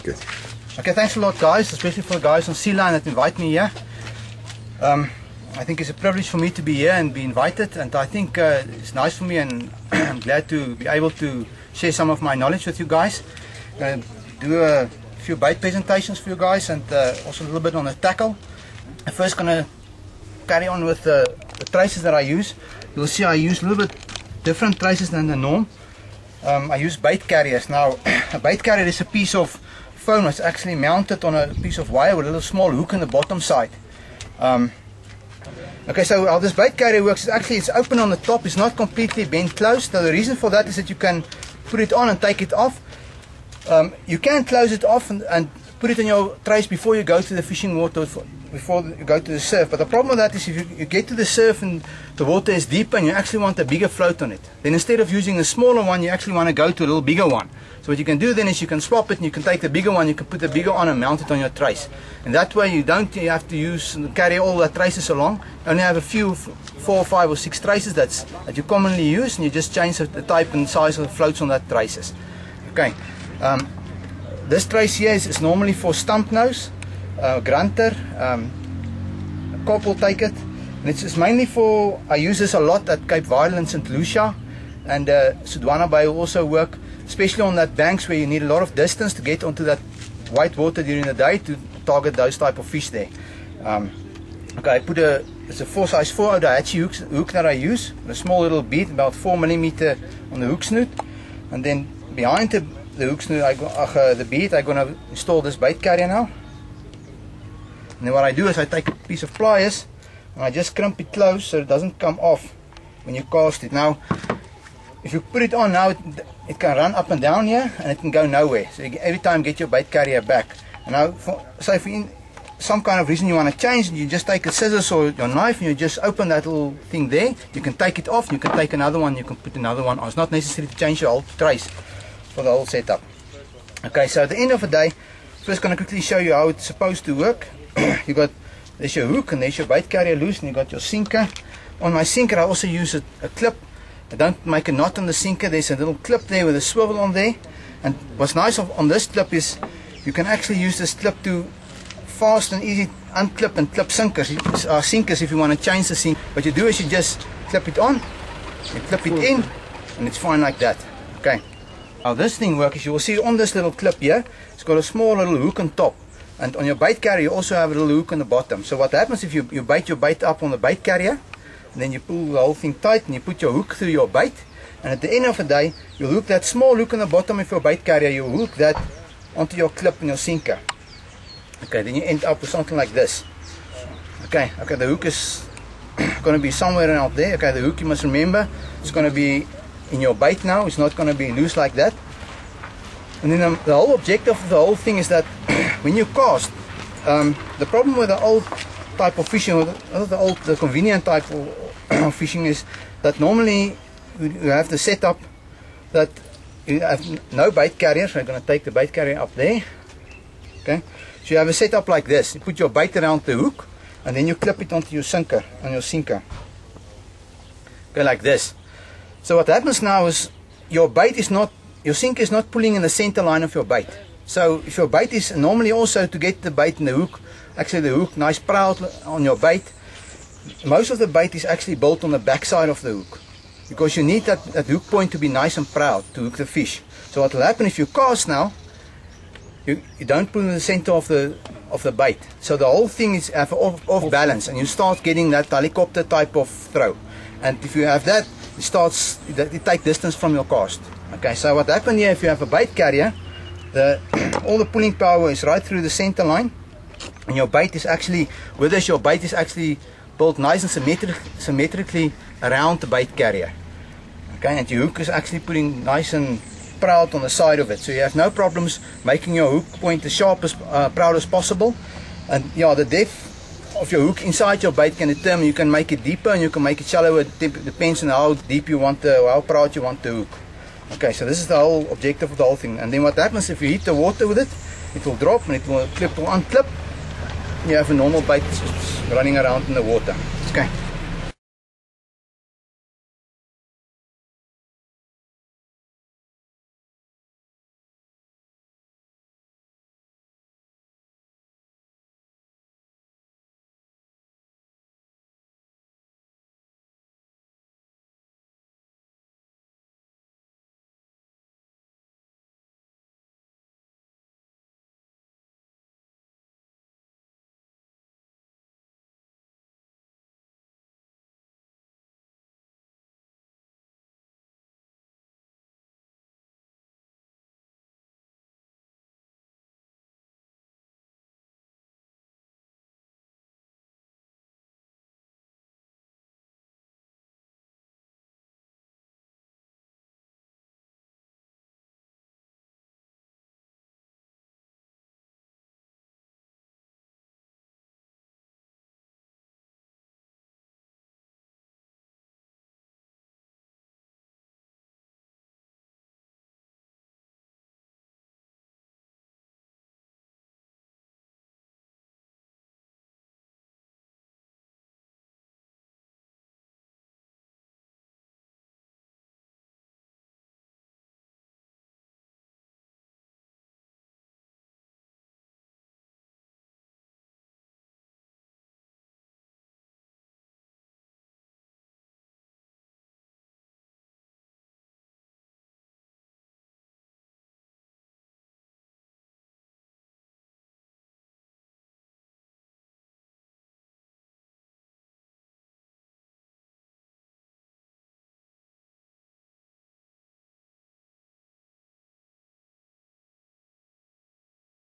Good. Okay, thanks a lot, guys, especially for the guys on Sealine that invite me here. I think it's a privilege for me to be here and be invited, and I think it's nice for me, and I'm glad to be able to share some of my knowledge with you guys. Do a few bait presentations for you guys, and also a little bit on the tackle. I'm first going to carry on with the traces that I use. You'll see I use a little bit different traces than the norm. I use bait carriers. Now, a bait carrier is a piece of foam that's actually mounted on a piece of wire with a little small hook on the bottom side. Okay, so how this bait carrier works is actually it's open on the top, it's not completely bent closed. Now the reason for that is that you can put it on and take it off. You can close it off and put it in your trace before you go to the fishing water, before you go to the surf. But the problem with that is if you get to the surf and the water is deeper and you actually want a bigger float on it, then instead of using the smaller one, you actually want to go to a little bigger one. So what you can do then is you can swap it and you can take the bigger one, you can put the bigger on and mount it on your trace. And that way you don't have to carry all the traces along. You only have a few, 4, 5 or 6 traces that you commonly use, and you just change the type and size of the floats on that traces. Okay. This trace here is normally for stump nose, grunter, carp will take it, and it's mainly for, I use this a lot at Cape Vidal and St. Lucia, and Sudwana Bay will also work, especially on that banks where you need a lot of distance to get onto that white water during the day to target those type of fish there. Okay, I put it's a size 4 Daihatchi hook that I use, with a small little bead, about 4mm on the hook snoot, and then behind the hook snoot, the bead, I'm going to install this bait carrier now. And then what I do is I take a piece of pliers and I just crimp it close so it doesn't come off when you cast it. Now, if you put it on now, it can run up and down here and it can go nowhere. So you every time get your bait carrier back. And now, say for some kind of reason you want to change, you just take a scissors or your knife and you just open that little thing there. You can take it off, you can take another one, you can put another one on. It's not necessary to change your whole trace for the whole setup. Okay, so at the end of the day, first going to quickly show you how it's supposed to work. There's your hook and there's your bait carrier loose, and you got your sinker. On my sinker I also use a clip. I don't make a knot on the sinker. There's a little clip there with a swivel on there, and what's nice on this clip is you can actually use this clip to fast and easy unclip and clip sinkers if you want to change the sink. What you do is you just clip it on, you clip it in, and it's fine like that. Okay. How this thing works is you will see on this little clip here, it's got a small little hook on top, and on your bait carrier you also have a little hook on the bottom. So what happens if you bait your bait up on the bait carrier, and then you pull the whole thing tight and you put your hook through your bait, and at the end of the day you'll hook that small hook on the bottom of your bait carrier, you'll hook that onto your clip and your sinker. Okay, then you end up with something like this. Okay, the hook is going to be somewhere around there. Okay, the hook, you must remember, it's going to be in your bait now, it's not going to be loose like that. And then the whole objective of the whole thing is that when you cast, the problem with the old type of fishing, or the convenient type of fishing, is that normally you have the setup that you have no bait carrier. So I'm going to take the bait carrier up there. Okay, so you have a setup like this. You put your bait around the hook and then you clip it onto your sinker, Okay, like this. So what happens now is your sinker is not pulling in the center line of your bait. So if your bait is normally also to get the bait in the hook, actually the hook nice proud on your bait, most of the bait is actually built on the back side of the hook, because you need that hook point to be nice and proud to hook the fish. So what will happen if you cast now, you don't pull in the center of the bait, so the whole thing is off balance, and you start getting that helicopter type of throw. And if you have that, it takes distance from your cast. Okay, so what happens here, if you have a bait carrier, all the pulling power is right through the center line, and your bait is actually, with this, your bait is actually built nice and symmetrically around the bait carrier. Okay, and your hook is actually putting nice and proud on the side of it, so you have no problems making your hook point as sharp as proud as possible. And yeah, the depth of your hook inside your bait can determine, you can make it deeper and you can make it shallower. It depends on how deep you want how proud you want the hook. Okay, so this is the whole objective of the whole thing. And then what happens if you hit the water with it, it will drop and it will unclip. You have a normal bait running around in the water. Okay.